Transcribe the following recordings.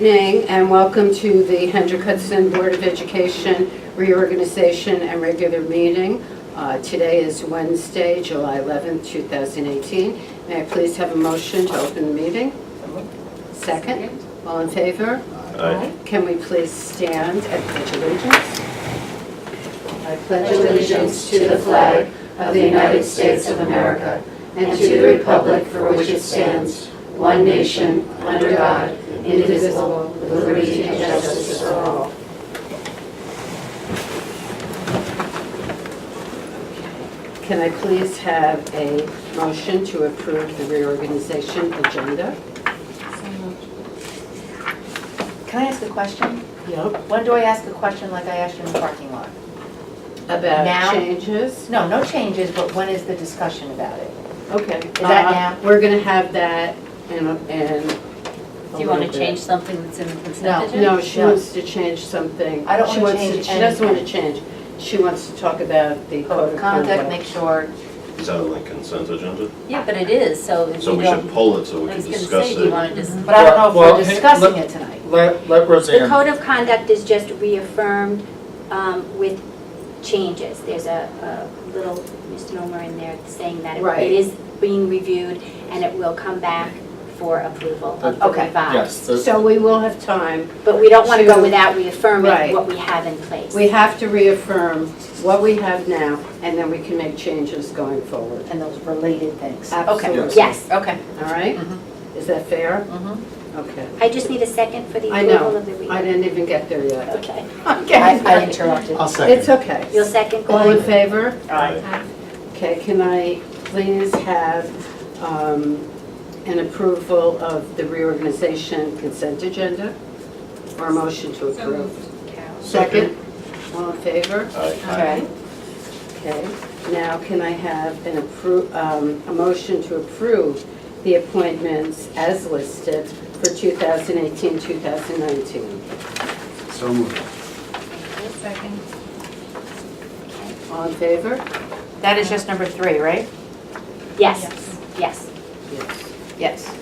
evening and welcome to the Hendrick Hudson Board of Education reorganization and regular meeting. Today is Wednesday, July 11th, 2018. May I please have a motion to open the meeting? Second. All in favor? Aye. Can we please stand and pledge allegiance? I pledge allegiance to the flag of the United States of America and to the republic for which it stands, one nation, under God, indivisible, with liberty and justice for all. Can I please have a motion to approve the reorganization agenda? Can I ask a question? Yep. When do I ask a question like I asked you in the parking lot? About Now? changes? No, no changes, but when is the discussion about it? Okay. Is that now? We're going to have that in Do you want to change something that's in the consent agenda? No, she wants to change something. I don't She wanna wants change She doesn't want to anything. change. She wants to talk about the Code of conduct, make sure, Is that on the consent agenda? Yeah, but it is, so if So you we don't, should pull it so we I can was gonna discuss say, do you it. want to just, but I don't know if Well, we're hey, discussing let- it tonight. Let The Roseanne. code of conduct is just reaffirmed with changes. There's a little misnomer in there saying that Right. it is being reviewed and it will come back for approval of the Okay. Yes, revised. the- So we will have time. But we don't want to go to- without reaffirming Right. what we have in place. We have to reaffirm what we have now, and then we can make changes going forward. And those related things. Absolutely. Yes. Okay. All right? Mhm. Is that fair? Mhm. Okay. I just need a second for the I approval know. of the I read. didn't even get there yet. Okay. I interrupted. I'll second. It's okay. You'll second, All in Glenn? favor? Aye. Okay, can I please have an approval of the reorganization consent agenda? Or a motion to approve? Carol. Second? All in favor? Aye. Okay. Okay, now can I have a motion to approve the appointments as listed for 2018, 2019? So moved. second, All in favor? That is just number 3, right? Yes, yes. Yes. Yes.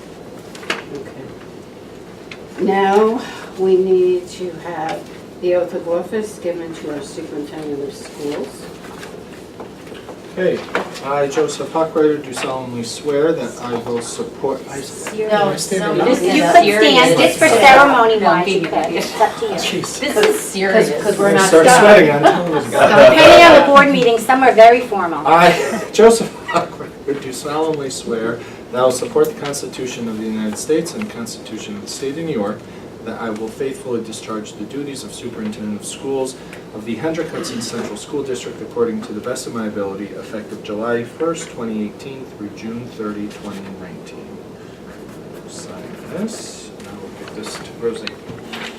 Okay. Now, we need to have the oath of office given to our superintendent of schools. Okay, I, Joseph Huckrider, do solemnly swear that I will support. No, You no, could this is stand, just for serious. ceremony No, wise, you give could. me that. It's up to you. Jeez. this is serious. Because we're I not start done. sweating on television. Depending on the board meeting, some are very formal. I, Joseph Huckrider, do solemnly swear that I will support the Constitution of the United States and the Constitution of the State of New York, that I will faithfully discharge the duties of Superintendent of Schools of the Hendrick Hudson Central School District according to the best of my ability, effective July 1st, 2018 through June 30, 2019. Sign this, and I will give this to Rosie.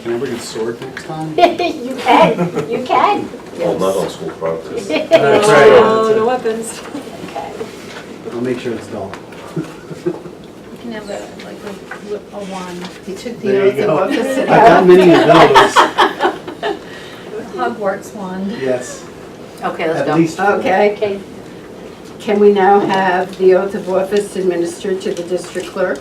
Can I bring a sword next time? You can, you can. Well, not on school property. That's right. no weapons. Okay. I'll make sure it's dull. You can have a wand. He took the There oath you of go. office. I've got many of Hogwarts wand. those. Yes, Okay, let's at go. least. Okay, Okay. can we now have the oath of office administered to the district clerk?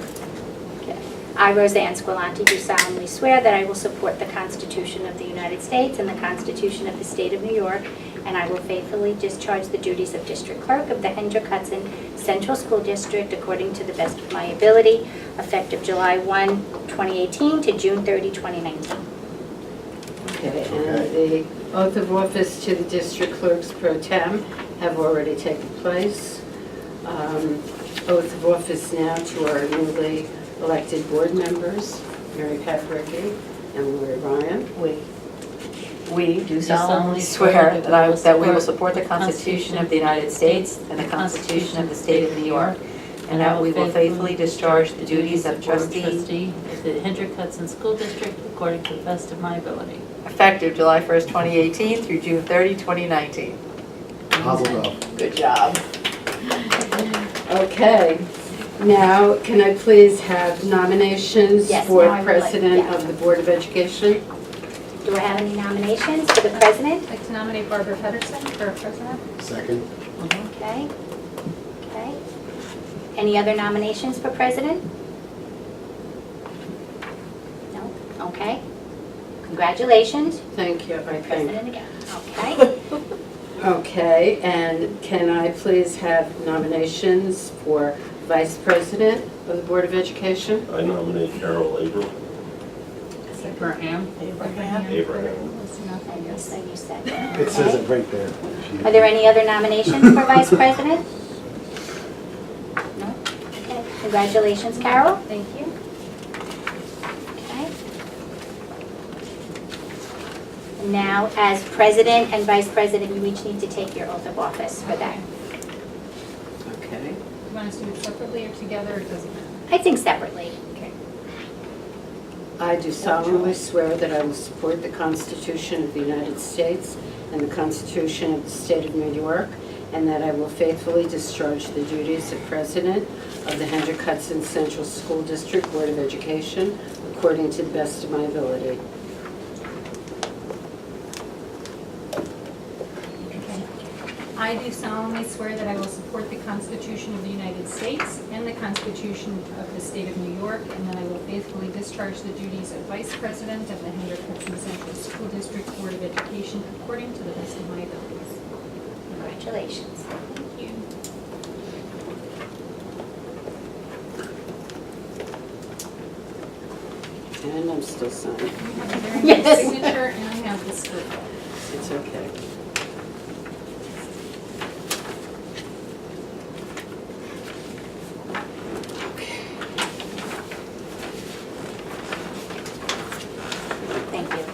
I, Roseanne Squilanti, do solemnly swear that I will support the Constitution of the United States and the Constitution of the State of New York, and I will faithfully discharge the duties of District Clerk of the Hendrick Hudson Central School District according to the best of my ability, effective July 1, 2018 to June 30, 2019. Okay, and the oath of office to the district clerks pro tem have already taken place. Oath of office now to our newly elected board members, Mary Pat Rickey and Lori Ryan. We do solemnly swear that we will support the Constitution of the United States and the Constitution of the State of New York, and that we will faithfully discharge the duties of trustee of the Hendrick Hudson School District according to the best of my ability. effective July 1st, 2018 through June 30, 2019. Mazel tov. Good job. Okay, now can I please have nominations Yes, for now I would like- president yeah. of the Board of Education? Do I have any nominations for the president? I'd like to nominate Barbara Pedersen for president. Second? Okay. Okay. Any other nominations for president? No? Okay? Congratulations, Thank you, I think. President again. Okay? Okay, and can I please have nominations for Vice President of the Board of Education? I nominate Carol Abraham. Abraham. Abraham. And Lisa, you said. It says it right there. Are there any other nominations for Vice President? No? Okay, congratulations, Carol. Thank you. Okay. And now, as President and Vice President, you each need to take your oath of office for that. Okay. You want us to do it separately or together, or it doesn't matter? I think separately. Okay. I do solemnly swear that I will support the Constitution of the United States and the Constitution of the State of New York, and that I will faithfully discharge the duties of President of the Hendrick Hudson Central School District Board of Education according to the best of my ability. I do solemnly swear that I will support the Constitution of the United States and the Constitution of the State of New York, and that I will faithfully discharge the duties of Vice President of the Hendrick Hudson Central School District Board of Education according to the best of my abilities. Congratulations. Thank you. And I'm still signing. You have a very Yes. nice signature, and I have this scribble. It's okay. Thank you.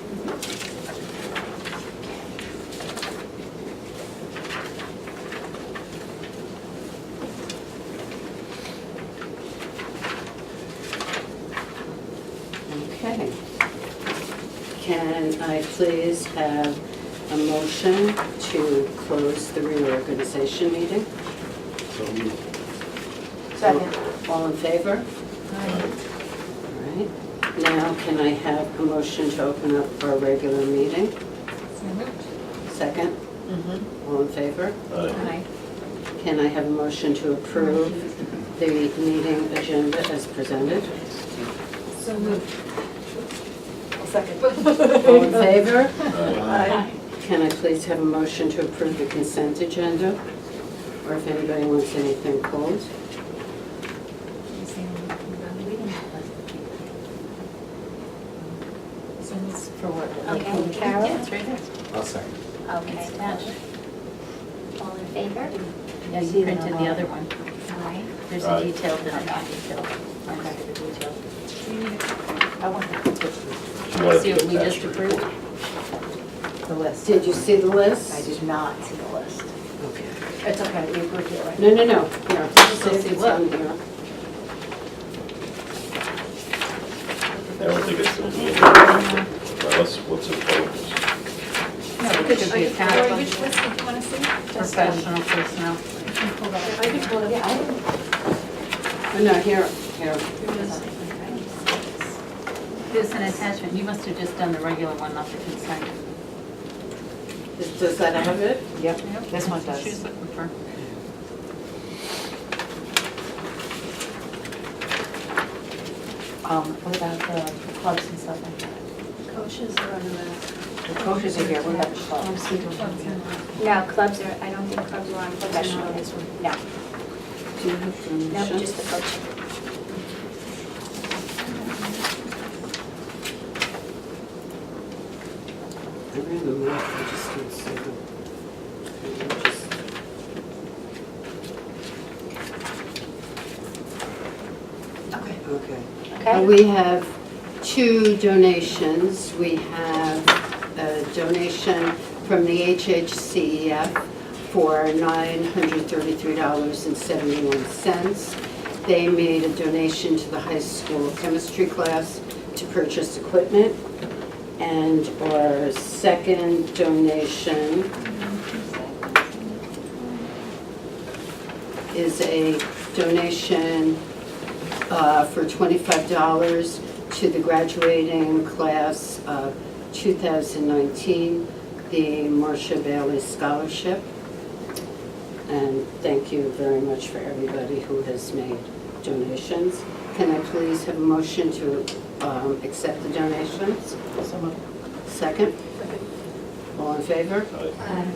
Okay. Can I please have a motion to close the reorganization meeting? So moved. Second. All in favor? All right. Now, can I have a motion to open up our regular meeting? So moved. Second? All in favor? Aye. Aye. Can I have a motion to approve the meeting agenda as presented? So moved. All in favor? Aye. Can I please have a motion to approve the consent agenda? Or if anybody wants anything pulled? So moved. For what? Okay, Carol? Yeah, it's right there. I'll second. Okay. It's attached. All in favor? Yeah, you printed the other one. Aye. There's Aye. a detailed and a non-detailed. Okay. The detailed. I want to She wanted see to what we attach just her approved. report. The list. Did you see the list? I did not see the list. Okay. It's okay, we approved it, right? No, no, no. Here, see if see it's what? on here. I don't think it's in the, unless what's in focus. No, it should be a Lori, kind which list did you want to see? professional personnel. I can pull that up. I can pull it, yeah, I didn't. Oh, no, here. Here's an attachment, you must have just done the regular one, not the consent. Does that have it? Yep, this one does. She's looking for. What about the clubs and stuff like that? Coaches are on the list. The coaches are here, what about the clubs? Clubs and, No, clubs are, I don't think clubs are on professional this one. No, Do you have no, permission? just the coaching. I ran them out, I just didn't see them. Okay. Okay. Okay? We have two donations. We have a donation from the HHCEF for $933.71. They made a donation to the high school chemistry class to purchase equipment. And our second donation is a donation for $25 to the graduating class of 2019, the Marcia Bailey Scholarship. And thank you very much for everybody who has made donations. Can I please have a motion to accept the donations? So moved. Second? All in favor? Aye.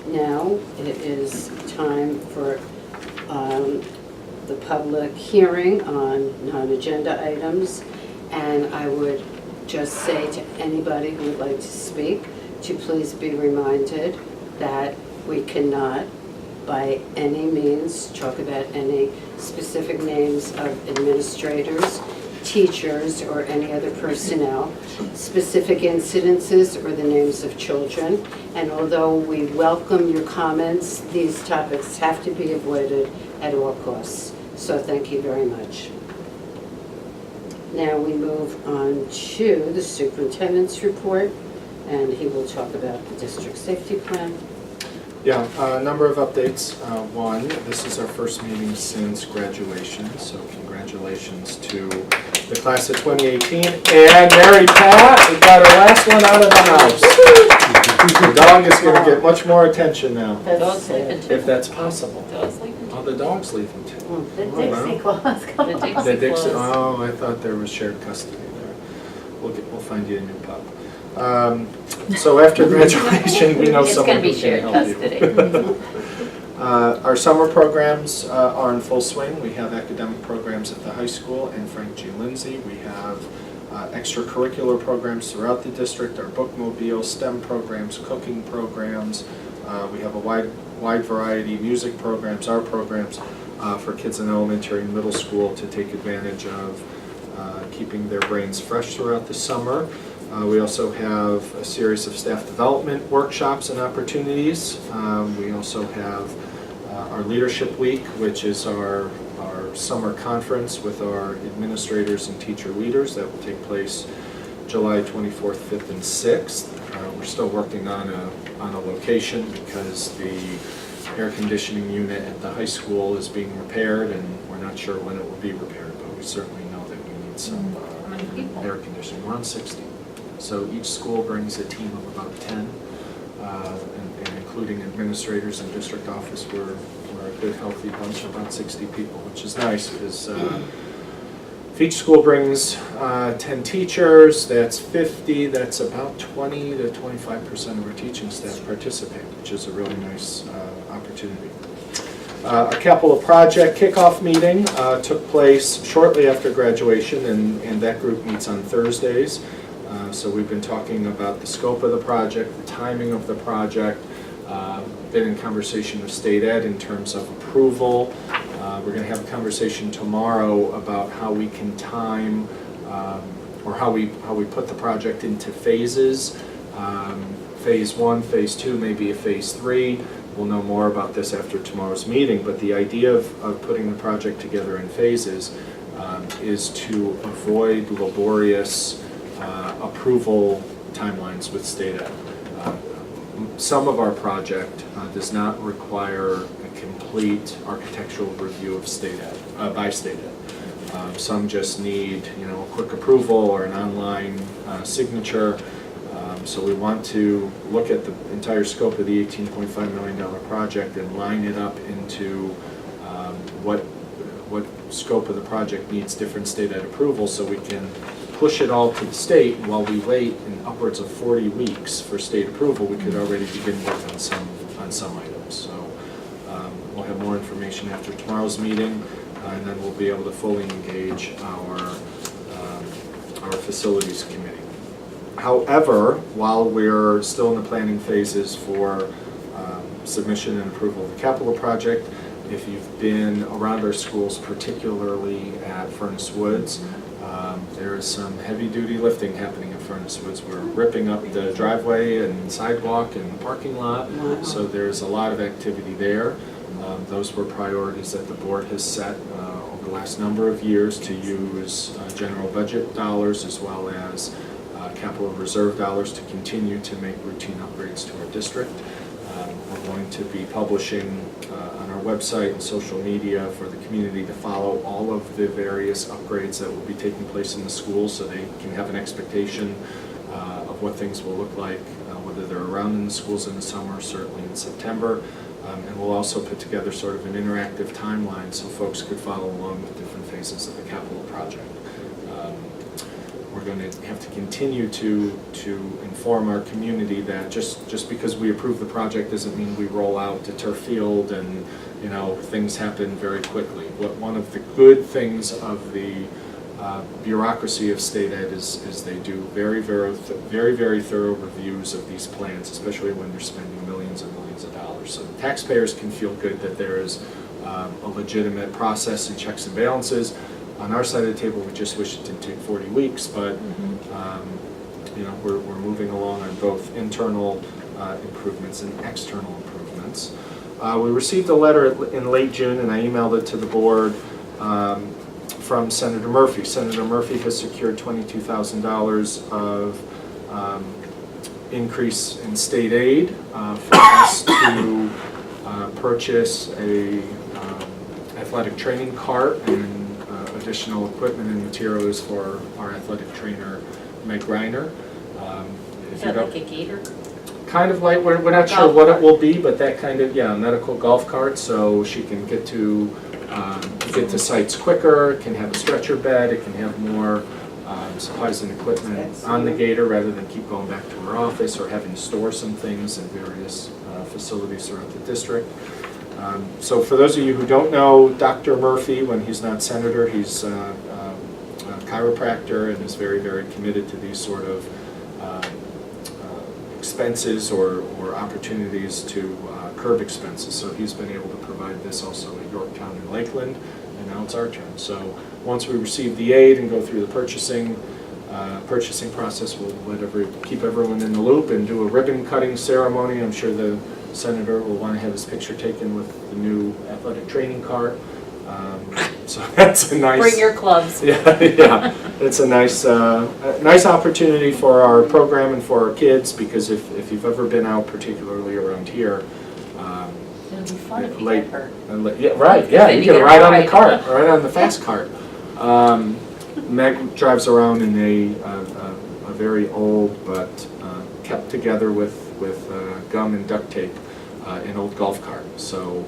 Now, it is time for the public hearing on non-agenda items. And I would just say to anybody who would like to speak, to please be reminded that we cannot, by any means, talk about any specific names of administrators, teachers, or any other personnel, specific incidences, or the names of children. And although we welcome your comments, these topics have to be avoided at all costs. So thank you very much. Now we move on to the superintendent's report, and he will talk about the district safety plan. Yeah, a number of updates. One, this is our first meeting since graduation, so congratulations to the class of 2018. And Mary Pat, we got our last one out of the house. The dog is going to get much more attention now, Dog's sleeping too. if that's possible. Dog's sleeping too. Oh, the dog's leaving too. The Oh, wow. Dixie Claus. The Dixie The Dixie, Claus. oh, I thought there was shared custody there. We'll find you a new pup. So after graduation, we know It's someone gonna be who can shared help you. custody. Our summer programs are in full swing. We have academic programs at the high school and Frank G. Lindsay. We have extracurricular programs throughout the district, our bookmobile, STEM programs, cooking programs. We have a wide variety, music programs, art programs for kids in elementary and middle school to take advantage of keeping their brains fresh throughout the summer. We also have a series of staff development workshops and opportunities. We also have our Leadership Week, which is our summer conference with our administrators and teacher leaders that will take place July 24th, 5th, and 6th. We're still working on a location because the air conditioning unit at the high school is being repaired, and we're not sure when it will be repaired, but we certainly know that we need some How many people? air conditioning. We're on 60. So each school brings a team of about 10, and including administrators and district office, we're a good, healthy bunch of about 60 people, which is nice because if each school brings 10 teachers, that's 50, that's about 20 to 25% of our teaching staff participate, which is a really nice opportunity. Our capital project kickoff meeting took place shortly after graduation, and that group meets on Thursdays. So we've been talking about the scope of the project, the timing of the project, been in conversation with State Ed in terms of approval. We're going to have a conversation tomorrow about how we can time or how we put the project into phases. Phase 1, Phase 2, maybe a Phase 3. We'll know more about this after tomorrow's meeting, but the idea of putting the project together in phases is to avoid laborious approval timelines with State Ed. Some of our project does not require a complete architectural review of State Ed, by State Ed. Some just need, a quick approval or an online signature. So we want to look at the entire scope of the $18.5 million project and line it up into what scope of the project needs different State Ed approval, so we can push it all to the state. And while we wait in upwards of 40 weeks for state approval, we could already begin work on some items. So we'll have more information after tomorrow's meeting, and then we'll be able to fully engage our facilities committee. However, while we're still in the planning phases for submission and approval of the capital project, if you've been around our schools, particularly at Furnace Woods, there is some heavy-duty lifting happening at Furnace Woods. We're ripping up the driveway and sidewalk and parking lot, so there's a lot of activity there. Those were priorities that the board has set over the last number of years to use general budget dollars as well as capital reserve dollars to continue to make routine upgrades to our district. We're going to be publishing on our website and social media for the community to follow all of the various upgrades that will be taking place in the schools, so they can have an expectation of what things will look like, whether they're around in the schools in the summer, certainly in September. And we'll also put together sort of an interactive timeline so folks could follow along with different phases of the capital project. We're going to have to continue to inform our community that just because we approve the project doesn't mean we roll out to turf field and, you know, things happen very quickly. One of the good things of the bureaucracy of state ed is they do very thorough reviews of these plans, especially when they're spending millions and millions of dollars. So the taxpayers can feel good that there is a legitimate process and checks and balances. On our side of the table, we just wish it didn't take 40 weeks, but you know, we're moving along on both internal improvements and external improvements. We received a letter in late June, and I emailed it to the board from Senator Murphy. Senator Murphy has secured $22,000 of increase in state aid for us to purchase a athletic training cart and additional equipment and materials for our athletic trainer, Meg Reiner. Is that like a gator? Kind of like, we're not sure what it will be, but that kind of, yeah, medical golf cart, so she can get to sites quicker, can have a stretcher bed, it can have more supplies and equipment on the gator rather than keep going back to her office or having to store some things in various facilities throughout the district. So for those of you who don't know, Dr. Murphy, when he's not senator, he's a chiropractor and is very committed to these sort of expenses or opportunities to curb expenses. So he's been able to provide this also at Yorktown and Lakeland, and now it's our turn. So once we receive the aid and go through the purchasing process, we'll keep everyone in the loop and do a ribbon cutting ceremony. I'm sure the senator will want to have his picture taken with the new athletic training cart. So that's a nice. Bring your clubs. Yeah, it's a nice opportunity for our program and for our kids, because if you've ever been out, particularly around here, It'll be fun if you late- get hurt. yeah, right, yeah, Then you you get a get a ride on the ride. cart, right on the fast cart. Meg drives around in a very old but kept together with gum and duct tape, an old golf cart. So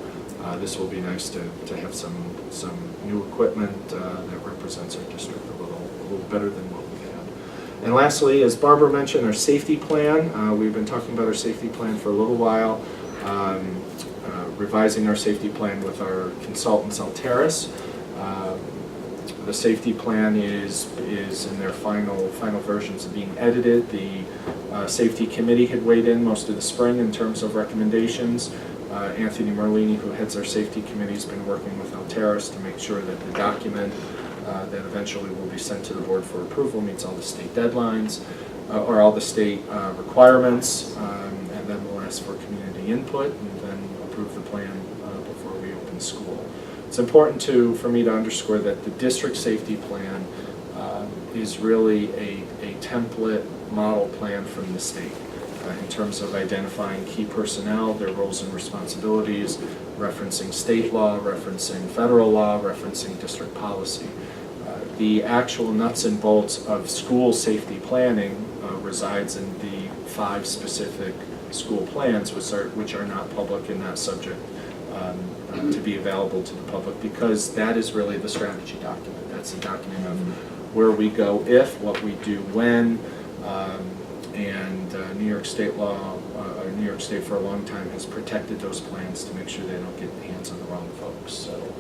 this will be nice to have some new equipment that represents our district a little better than what we've had. And lastly, as Barbara mentioned, our safety plan. We've been talking about our safety plan for a little while, revising our safety plan with our consultants, Alteris. The safety plan is in their final versions of being edited. The safety committee had weighed in most of the spring in terms of recommendations. Anthony Merlini, who heads our safety committee, has been working with Alteris to make sure that the document that eventually will be sent to the board for approval meets all the state deadlines or all the state requirements, and then we'll ask for community input and then approve the plan before we open school. It's important for me to underscore that the district safety plan is really a template model plan from the state in terms of identifying key personnel, their roles and responsibilities, referencing state law, referencing federal law, referencing district policy. The actual nuts and bolts of school safety planning resides in the 5 specific school plans, which are not public and not subject to be available to the public, because that is really the strategy document. That's the document of where we go if, what we do when, and New York State law, or New York State for a long time has protected those plans to make sure they don't get hands on the wrong folks. So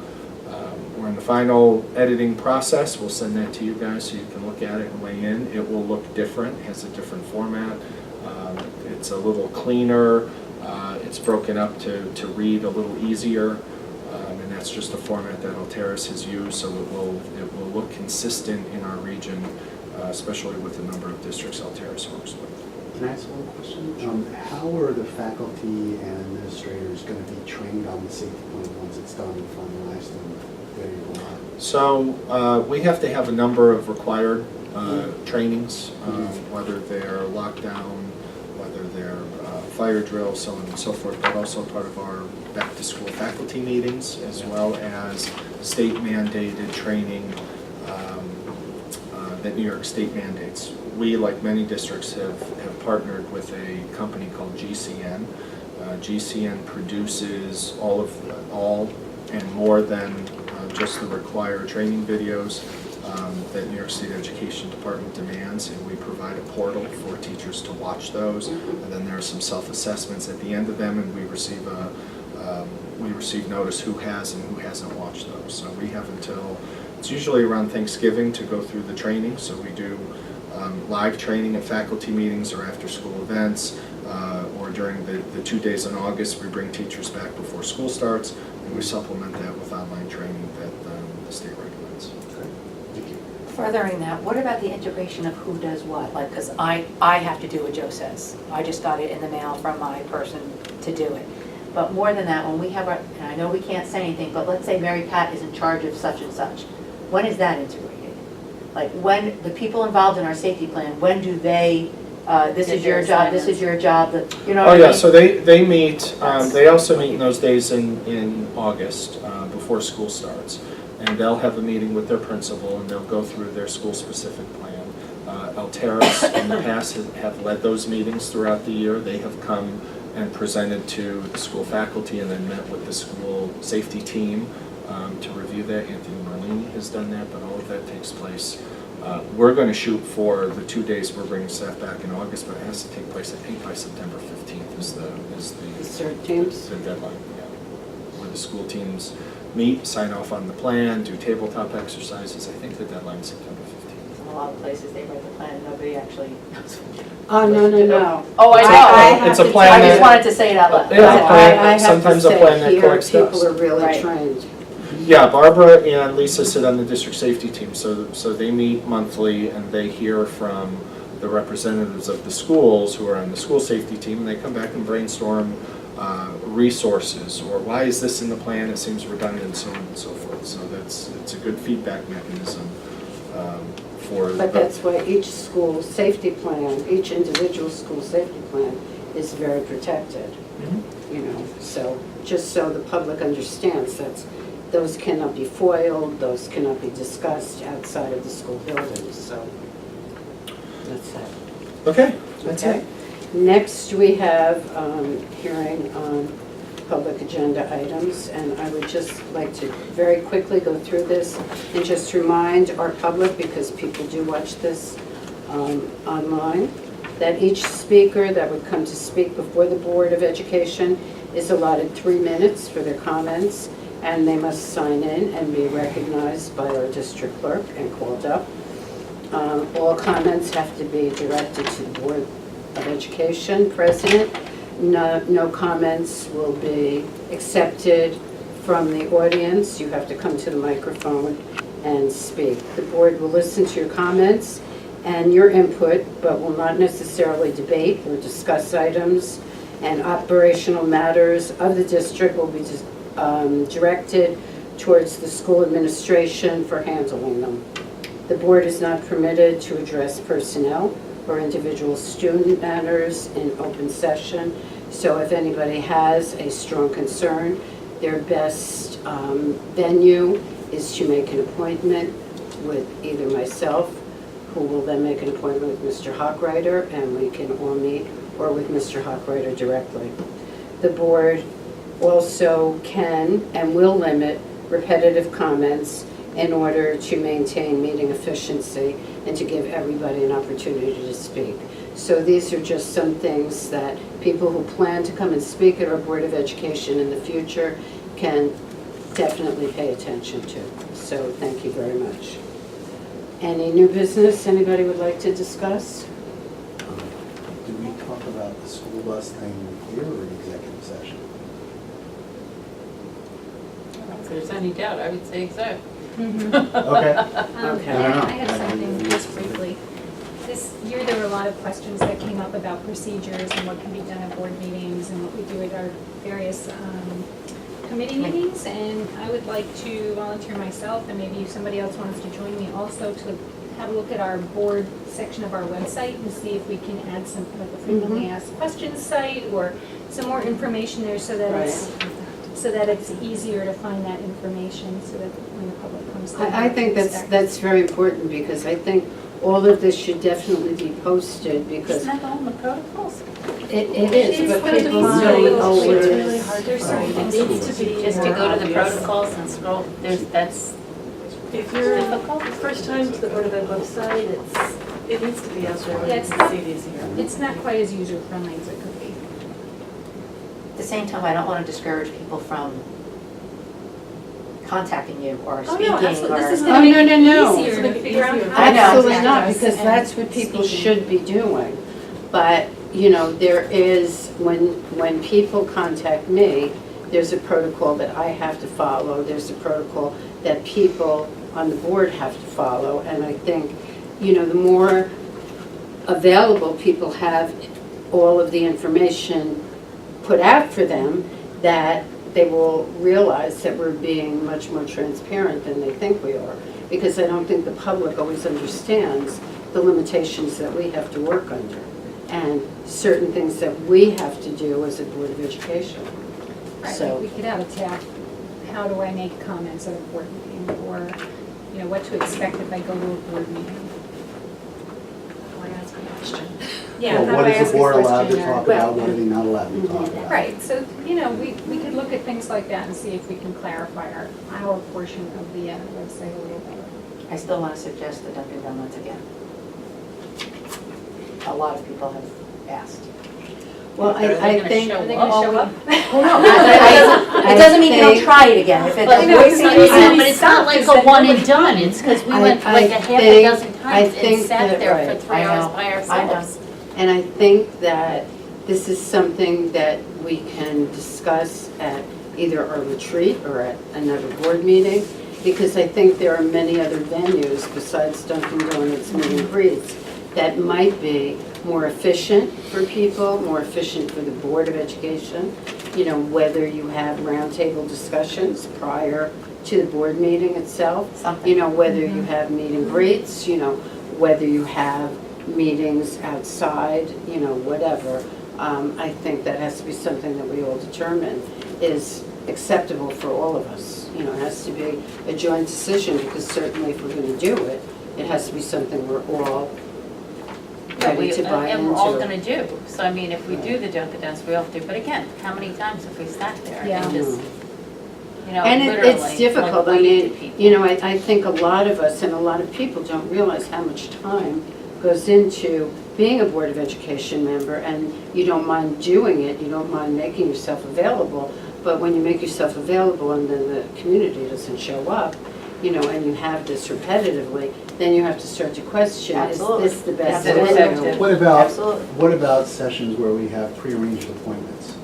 we're in the final editing process. We'll send that to you guys so you can look at it and weigh in. It will look different, it has a different format. It's a little cleaner. It's broken up to read a little easier, and that's just a format that Alteris has used, so it will look consistent in our region, especially with the number of districts Alteris works with. Can I ask one question? How are the faculty and administrators going to be trained on the safety plan once it's done and finalized and ready to go out? So we have to have a number of required trainings, whether they're lockdown, whether they're fire drills, so on and so forth, but also part of our back-to-school faculty meetings, as well as state-mandated training that New York State mandates. We, like many districts, have partnered with a company called GCN, GCN produces all and more than just the required training videos that New York State Education Department demands, and we provide a portal for teachers to watch those. And then there are some self-assessments at the end of them, and we receive notice who has and who hasn't watched those. So we have until, it's usually around Thanksgiving, to go through the training. So we do live training at faculty meetings or after-school events, or during the 2 days in August, we bring teachers back before school starts, and we supplement that with online training that the state recommends. Thank you. Furthering that, what about the integration of who does what? Like, because I have to do what Joe says. I just got it in the mail from my person to do it. But more than that, when we have our, and I know we can't say anything, but let's say Mary Pat is in charge of such and such. When is that integrated? Like, when the people involved in our safety plan, when do they, this is your job, this is your job, you know what I Oh, mean? yeah, so they meet, they also meet in those days in August, before school starts. And they'll have a meeting with their principal, and they'll go through their school-specific plan. Alteris in the past have led those meetings throughout the year. They have come and presented to the school faculty and then met with the school safety team to review that. Anthony Marlini has done that, but all of that takes place. We're going to shoot for the 2 days we're bringing staff back in August, but it has to take place, I think, by September 15th is the deadline, yeah. Where the school teams meet, sign off on the plan, do tabletop exercises. I think the deadline is September 15th. In a lot of places, they write the plan, and nobody actually knows what Oh, no. Oh, I I know. have It's a to plan I that- just wanted to say it out loud. Yeah, a plan- I have to sometimes a say plan that here, corrects people steps. are really Right. trained. Yeah, Barbara and Lisa sit on the district safety team, so they meet monthly and they hear from the representatives of the schools who are on the school safety team, and they come back and brainstorm resources, or why is this in the plan, it seems redundant, so on and so forth. So it's a good feedback mechanism for. But that's why each school safety plan, each individual school safety plan is very protected, you know. So, just so the public understands that those cannot be foiled, those cannot be discussed outside of the school buildings, so that's that. Okay, that's Okay. it. Next, we have hearing on public agenda items, and I would just like to very quickly go through this and just remind our public, because people do watch this online, that each speaker that would come to speak before the Board of Education is allotted 3 minutes for their comments, and they must sign in and be recognized by our district clerk and called up. All comments have to be directed to the Board of Education president. No comments will be accepted from the audience. You have to come to the microphone and speak. The board will listen to your comments and your input, but will not necessarily debate or discuss items, and operational matters of the district will be directed towards the school administration for handling them. The board is not permitted to address personnel or individual student matters in open session. So if anybody has a strong concern, their best venue is to make an appointment with either myself, who will then make an appointment with Mr. Hochreiter, and we can all meet, or with Mr. Hochreiter directly. The board also can and will limit repetitive comments in order to maintain meeting efficiency and to give everybody an opportunity to speak. So these are just some things that people who plan to come and speak at our Board of Education in the future can definitely pay attention to. So thank you very much. Any new business anybody would like to discuss? Do we talk about the school bus thing here or in executive session? If there's any doubt, I would say so. Okay. Okay. I have something just briefly. This year, there were a lot of questions that came up about procedures and what can be done at board meetings and what we do at our various committee meetings. And I would like to volunteer myself, and maybe if somebody else wants to join me also, to have a look at our board section of our website and see if we can add some, like a frequently asked questions site or some more information there so that it's easier to find that information so that when the public comes to. I think that's very important, because I think all of this should definitely be posted, because Isn't that all in the protocols? It is, It's but what it people needs to don't be. always. It's really hard to find. It needs to be Just to go to the obvious. protocols and scroll, that's If you're difficult. first time to the Board of Ed website, it needs to be out there where Yeah, you it's can not- see these here. It's not quite as user-friendly as it could be. At the same time, I don't want to discourage people from contacting you or Oh, speaking no, absolutely. This is or. gonna Oh, make no, it no, no. easier to figure out how to I know. Absolutely contact not, us because and that's what people speaking. should be doing. But, you know, there is, when people contact me, there's a protocol that I have to follow, there's a protocol that people on the board have to follow, and I think, you know, the more available people have all of the information put out for them, that they will realize that we're being much more transparent than they think we are. Because I don't think the public always understands the limitations that we have to work under and certain things that we have to do as a Board of Education. Right, So- like we could have a tab, how do I make comments at a board meeting, or, you know, what to expect if I go to a board meeting. Yeah, Well, how what do I is ask the a board allowed to question, or- talk about, what are they not allowed to talk about? Right, so, you know, we could look at things like that and see if we can clarify our portion of the website a little better. I still want to suggest the Dunkin' Donuts again. A lot of people have asked. Well, Are they I gonna think. show Are they gonna show up? It doesn't mean you don't try it again. If it But doesn't know, work, it's you not- can- it's but it's not like a one and done, it's because we went like a half a dozen times and sat there for 3 hours by ourselves. And I think that this is something that we can discuss at either our retreat or at another board meeting, because I think there are many other venues besides Dunkin' Donuts meet and greets that might be more efficient for people, more efficient for the Board of Education. You know, whether you have roundtable discussions prior to the board meeting itself, Something. you know, whether you have meet and greets, you know, whether you have meetings outside, you know, whatever. I think that has to be something that we all determine is acceptable for all of us. You know, it has to be a joint decision, because certainly if we're going to do it, it has to be something we're all ready to buy And we're all into. gonna do, so I mean, if we do the Dunkin' Donuts, we all do, but again, how many times have we sat there Yeah. and just, you know, And literally, it's difficult, like I waiting to mean, people. you know, I think a lot of us and a lot of people don't realize how much time goes into being a Board of Education member, and you don't mind doing it, you don't mind making yourself available, but when you make yourself available and then the community doesn't show up, you know, and you have this repetitively, then you have to start to question, is Absolutely. this the best That's venue? effective. What Absolutely. about sessions where we have prearranged appointments?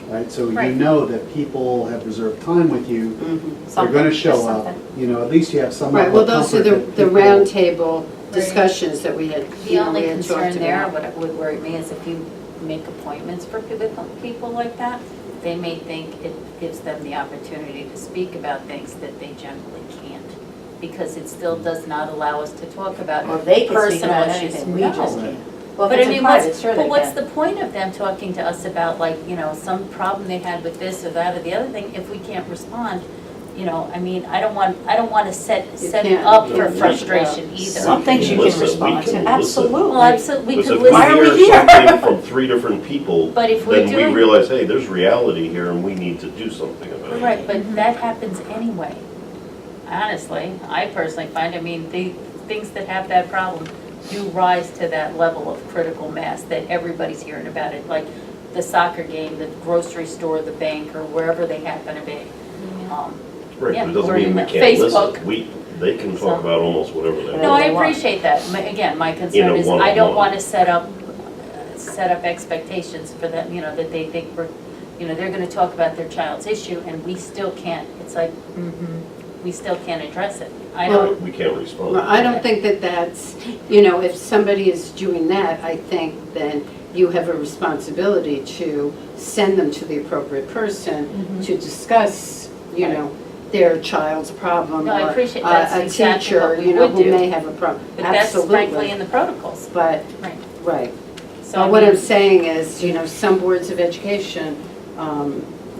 Right, so you Right. know that people have reserved time with you, Mhm. they're Something, gonna just show up, something. you know, at least you have some Right, well, level of those are comfort the that people- roundtable discussions that we had, The you know, only we had talked concern there, about. what would worry me is if you make appointments for people like that, they may think it gives them the opportunity to speak about things that they generally can't, because it still does not allow us to talk about Well, they can speak personal about issues. anything, we No. just can't. Well, But if I it's in mean, private, sure they but what's can. the point of them talking to us about, like, you know, some problem they had with this or that or the other thing, if we can't respond? You know, I mean, I don't want to set it can't. up No, for we- frustration either. Some things you can Listen, we respond can to, listen. absolutely. Well, absolutely, we Because could if Why are we we hear here? something from 3 different people, But if we're then we doing- realize, hey, there's reality here and we need to do something about it. Right, but that happens anyway. Honestly, I personally find, I mean, the things that have that problem do rise to that level of critical mass that everybody's hearing about it, like the soccer game, the grocery store, the bank, or wherever they happen to be. Right, Yeah, but it doesn't or mean we in can't Facebook. listen. They can So- talk about almost whatever they want. No, I they want. appreciate that. Again, my In concern a is I don't one-on-one. want to set up expectations for them, you know, that they think we're, you know, they're going to talk about their child's issue and we still can't, it's like, we still can't address it. I Well, don't, We can't respond. Well, I don't think that that's, you know, if somebody is doing that, I think then you have a responsibility to send them to the appropriate person to discuss, you know, their child's problem. No, I or appreciate that's a exactly teacher, what we you know, would who do. may have a problem. but that's frankly in Absolutely. the protocols. But, Right. right. So I But what I'm mean, saying is, you know, some boards of education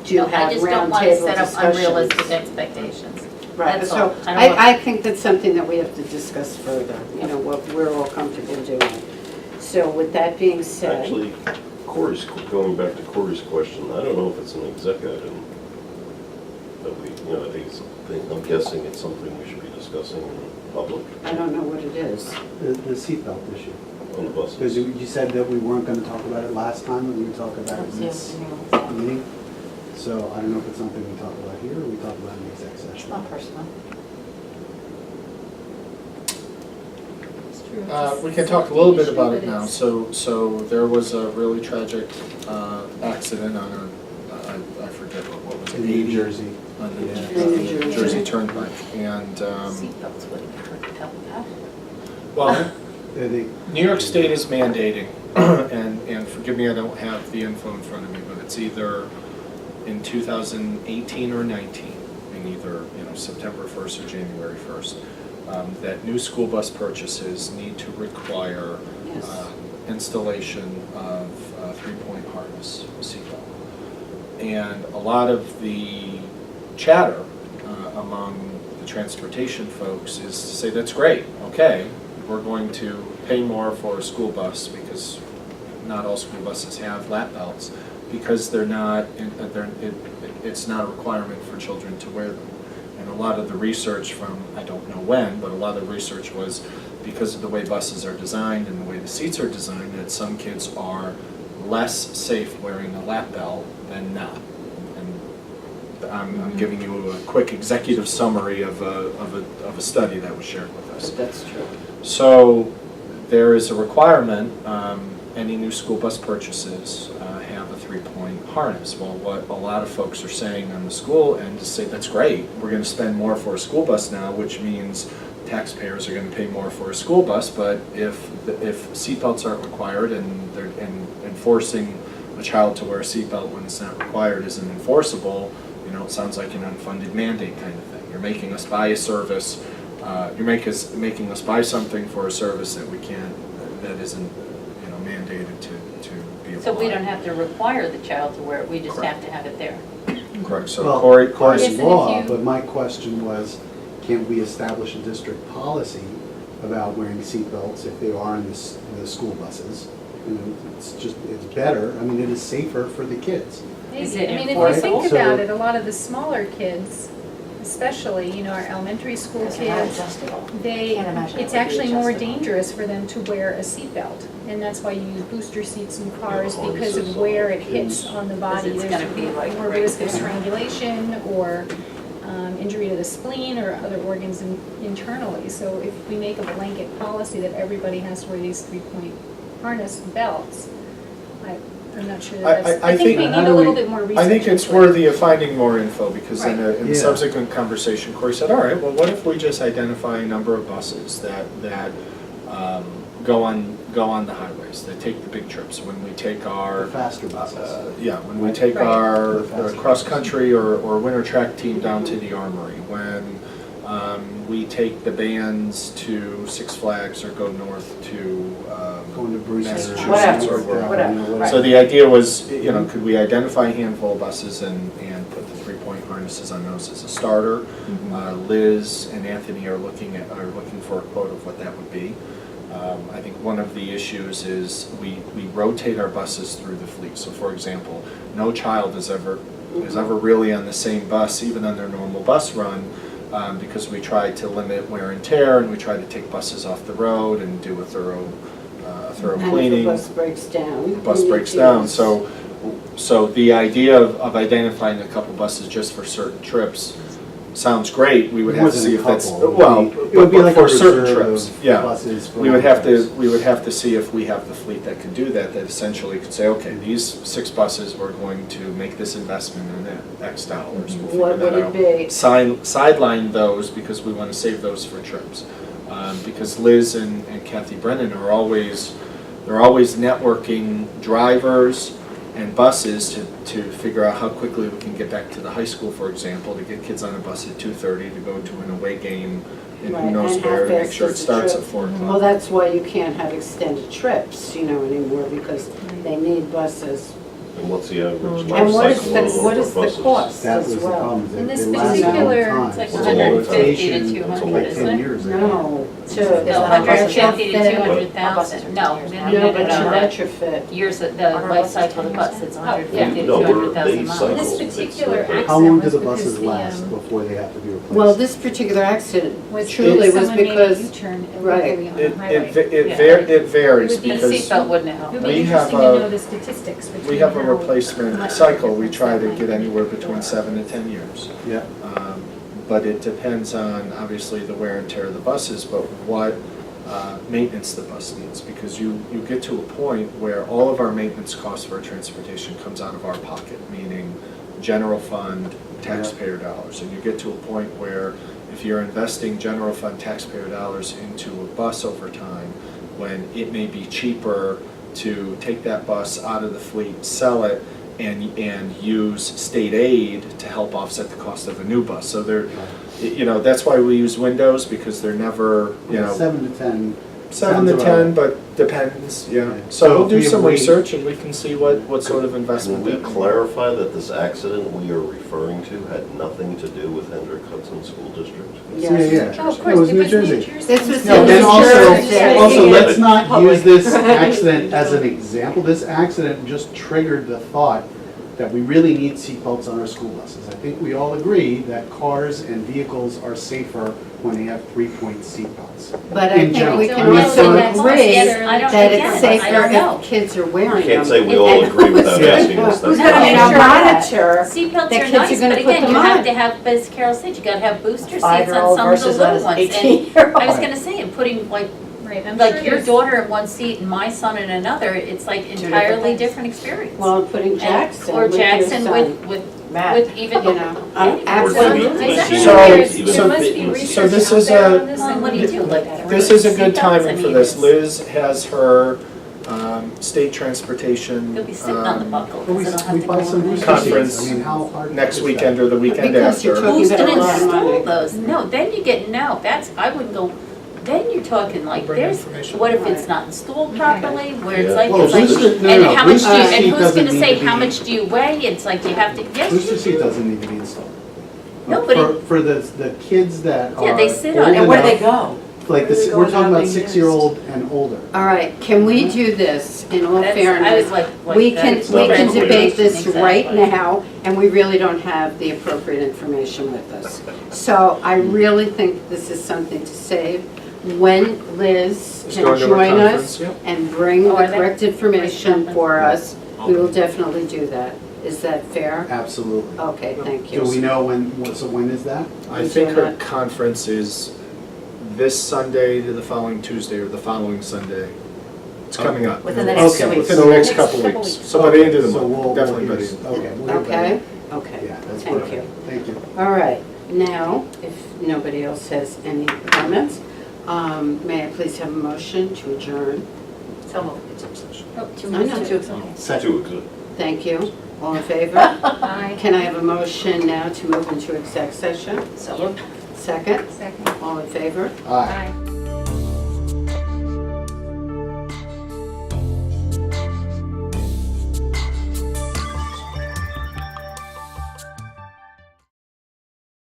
do I have just don't want to roundtable set up unrealistic discussions. expectations. Right, That's so all. I don't want- I think that's something that we have to discuss further, you know, what we're all comfortable doing. So with that being said. Actually, going back to Corey's question, I don't know if it's an exec item that we, I think I'm guessing it's something we should be discussing in public I don't know what it is. The seatbelt issue. on the Because buses. you said that we weren't going to talk about it last time, and we would talk about it in this meeting. So I don't know if it's something we talk about here or we talk about in the exec It's session. not personal. It's true. We can talk a little bit about it now. So there was a really tragic accident on I forget what was it? In New Jersey. On the Yeah. New Jersey Turnpike. And, Seatbelts wouldn't hurt to tell them that. well, They- New York State is mandating, and forgive me, I don't have the info in front of me, but it's either in 2018 or 19, in either, September 1st or January 1st, that new school bus purchases need to require Yes. installation of a three-point harness seatbelt. And a lot of the chatter among the transportation folks is to say, that's great, okay, we're going to pay more for a school bus because not all school buses have lap belts, because it's not a requirement for children to wear them. And a lot of the research from, I don't know when, but a lot of the research was because of the way buses are designed and the way the seats are designed, that some kids are less safe wearing a lap belt than not. And I'm giving you a quick executive summary of a study that was shared with us. But that's true. So there is a requirement, any new school bus purchases have a three-point harness. Well, what a lot of folks are saying on the school end is say, that's great, we're going to spend more for a school bus now, which means taxpayers are going to pay more for a school bus, but if seatbelts aren't required and enforcing a child to wear a seatbelt when it's not required isn't enforceable, it sounds like an unfunded mandate kind of thing. You're making us buy a service, you're making us buy something for a service that we can't, that isn't, mandated to be applied. So we don't have to require the child to wear it, we just Correct. have to have it there. Correct, so Well, Corey's Yes, By and if law, you- but my question was, can we establish a district policy about wearing seatbelts if they are in the school buses? It's better, it is safer for the kids. Is Maybe. it I mean, if you enforceable? think about So- it, a lot of the smaller kids, especially, our elementary school It's not kids, adjustable. they, Can't imagine it it's would be actually more adjustable. dangerous for them to wear a seatbelt. And that's why you use booster seats in cars, Yeah, the because harnesses of where on it hits kids. on the body. it's There's gonna be like more right risk of there. strangulation or injury to the spleen or other organs internally. So if we make a blanket policy that everybody has to wear these three-point harness belts, I'm not sure that that's, I I think think- we How need do a little we- bit more research. I think it's into it. worthy of finding more info, because in a Yeah. subsequent conversation, Corey said, all right, well, what if we just identify a number of buses that go on the highways, that take the big trips, when we take The our, faster buses. when we take Right. our The faster cross-country or winter track team down to the Armory, when we take the bands to Six Flags or go north to Going to Bruce's. Massachusetts or Whatever, wherever. Right. So the idea was, could we identify a handful of buses and put the three-point harnesses on those as a starter? Liz and Anthony are looking for a quote of what that would be. I think one of the issues is we rotate our buses through the fleet. So for example, no child is ever really on the same bus, even on their normal bus run, because we try to limit wear and tear, and we try to take buses off the road and do a thorough cleaning. And if the bus breaks down. The bus you need breaks to down, use- so the idea of identifying a couple buses just for certain trips sounds great. We would have More to than see a if that's, couple. well, It would be but like for a certain reserve trips, of yeah. buses for We would have trips. to see if we have the fleet that could do that essentially could say, okay, these 6 buses, we're going to make this investment in that X dollars. We'll figure What that would out. it be? Sideline those because we want to save those for trips. Because Liz and Kathy Brennan are always networking drivers and buses to figure out how quickly we can get back to the high school, for example, to get kids on a bus at 2:30 to go to an away game and who Right, knows and how where, to make fast sure it is the starts trip? at 4 o'clock. Well, that's why you can't have extended trips, anymore, because they need buses And what's the average And life what is cycle the, of what our is the buses? cost That as was the well? problem. In They this last a long particular, time. it's like What's a long 150 to time? 200, Like isn't 10 it? years. No, to. No, Is that 150 to retrofit? 200,000, no, no, No, no, but to no, retrofit. years, the life cycle of the bus, it's 150 to No, we're- 200,000 they miles. cycle. this It's particular not- accident How long was do the because buses the, last before they have to be replaced? Well, this particular accident was truly was someone made a because, U-turn right. illegally on the It highway. varies It would be The because seatbelt wouldn't have It helped. would be We have interesting to a- know the statistics between we have a how replacement much cycle. We difference try that to might get be. anywhere between 7 to 10 years. Yeah. But it depends on, obviously, the wear and tear of the buses, but what maintenance the bus needs. Because you get to a point where all of our maintenance costs for our transportation comes out of our pocket, meaning general fund, taxpayer dollars. And you get to a point where if you're investing general fund taxpayer dollars into a bus over time, when it may be cheaper to take that bus out of the fleet, sell it, and use state aid to help offset the cost of a new bus. So there, that's why we use windows, because they're never, 7 to 10. 7 to sounds 10, about- but depends, yeah. Yeah. So So we'll do if we some wait- research and we can see what sort of Can investment. we that- clarify that this accident we are referring to had nothing to do with Hendrick Hudson School District? Yeah, yeah. Oh, of It course, was it New was New Jersey. Jersey. This was No, in and New also, Jersey. also, Yeah. let's not Public. use this accident as an example. This accident just triggered the thought that we really need seatbelts on our school buses. I think we all agree that cars and vehicles are safer when they have 3-point seatbelts. But I In think general. we So can I don't also know that's agree necessarily- I don't- that again, it's I safer don't know. if kids are wearing them. You can't say we all And- agree without Yeah. asking us. That's No, not I mean, true. I'll monitor. Seatbelts The are kids are nice, gonna but put again, them you on. have to have, as Carol said, you gotta have booster seats on 5-year-old some of the versus little an ones. And 18-year-old. I was gonna say, and putting Right, I'm like sure your there's- daughter in one seat and my son in another, it's like different entirely things. different experience. Well, putting And- Jackson Or with your Jackson son. with Matt, with even, you know, Anyway. absolutely. Or maybe Exactly. So- There's- even there must fit be in the research So this out is there a- on this, well, and what do you do, like? This is a good seatbelts? I timing for mean, this. it's- Liz has her state transportation You'll be sitting on the buckle, Well, because it'll we have to buy go some on. booster Conference seats. I mean, how hard next is weekend that? or the weekend Because you're after. talking Who's about gonna a lot of money. install those? No, then you get, no, that's, I wouldn't go, then you're talking like, Bring there's, information. what if it's not installed properly, where it's Yeah. like, Well, it's like, booster- no, and no, how much do you, booster and seat who's doesn't gonna need say, to how be- much do you weigh? It's like, you have to, yes, Booster you seat do. doesn't need to be installed. No, but it- For the kids that are Yeah, they sit on old it. And where do they enough, go? like this, Where we're they talking go about being 6-year-old and older. All right, can we do this in all That's- I fairness? was like We that. can, It's we not can clear. debate this right Exactly. now, and we really don't have the appropriate information with us. So I really think this is something to save. When Liz It's can going to a join conference, us yep. and bring the Oh, are they? correct information for us, we will Okay. definitely do that. Is that fair? Absolutely. Okay, thank Do we you. know so when is that? I think her conference is this Sunday to the following Tuesday or the following Sunday. It's coming up. Within the next Okay, 2 weeks. Within the next So- couple weeks. So by the end of the So month, we'll definitely by hear- the end. Okay. we'll hear Okay, that. okay. Yeah, that's Thank perfect. you. Thank you. All right, now, if nobody else has any comments, may I please have a motion to adjourn? So moved. Oh, I know, to- Too good. Thank you. All in favor? Aye. Can I have a motion now to move into exec session? So moved. Second? Second. All in favor? Aye. Aye.